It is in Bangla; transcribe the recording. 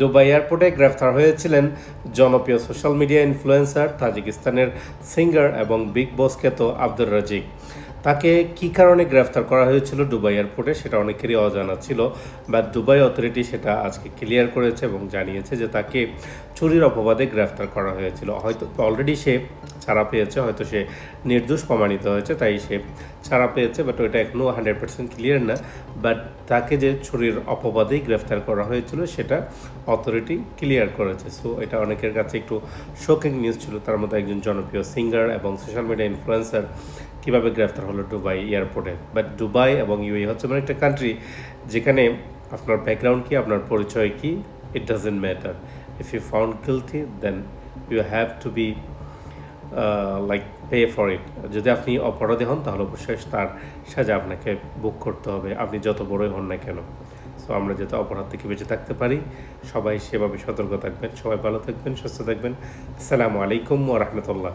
দুবাই এয়ারপোর্টে গ্রেফতার হয়েছিলেন জনপ্রিয় সোশ্যাল মিডিয়া ইনফ্লুয়েন্সার, তাজিকিস্তানের সিঙ্গার এবং বিগ বস খ্যাত আব্দুর রাজিক। তাকে কী কারণে গ্রেফতার করা হয়েছিল দুবাই এয়ারপোর্টে সেটা অনেকেরই অজানা ছিল, বাট দুবাই অথরিটি সেটা আজকে ক্লিয়ার করেছে এবং জানিয়েছে যে তাকে চুরির অপবাদে গ্রেফতার করা হয়েছিল। হয়তো অলরেডি সে ছাড়া পেয়েছে, হয়তো সে নির্দোষ প্রমাণিত হয়েছে তাই সে ছাড়া পেয়েছে, বাট ওইটা এখনও 100% ক্লিয়ার না। বাট তাকে যে চুরির অপবাদেই গ্রেফতার করা হয়েছিল সেটা অথরিটি ক্লিয়ার করেছে। সো এটা অনেকের কাছে একটু শোকিং নিউজ ছিল। তার মধ্যে একজন জনপ্রিয় সিঙ্গার এবং সোশ্যাল মিডিয়া ইনফ্লুয়েন্সার কীভাবে গ্রেফতার হলো দুবাই এয়ারপোর্টে। বাট দুবাই এবং ইউএই হচ্ছে মানে একটা কান্ট্রি যেখানে আপনার ব্যাকগ্রাউন্ড কী, আপনার পরিচয় কী, it doesn't matter. If you found guilty then you have to be like pay for it. যদি আপনি অপরাধী হন তাহলে অবশ্যই তার সাজা আপনাকে ভোগ করতে হবে, আপনি যত বড়ই হন না কেন। সো আমরা যাতে অপরাধ থেকে বেঁচে থাকতে পারি, সবাই সেভাবে সতর্ক থাকবেন। সবাই ভালো থাকবেন, সুস্থ থাকবেন। আসসালামু আলাইকুম ওয়া রাহমাতুল্লাহ।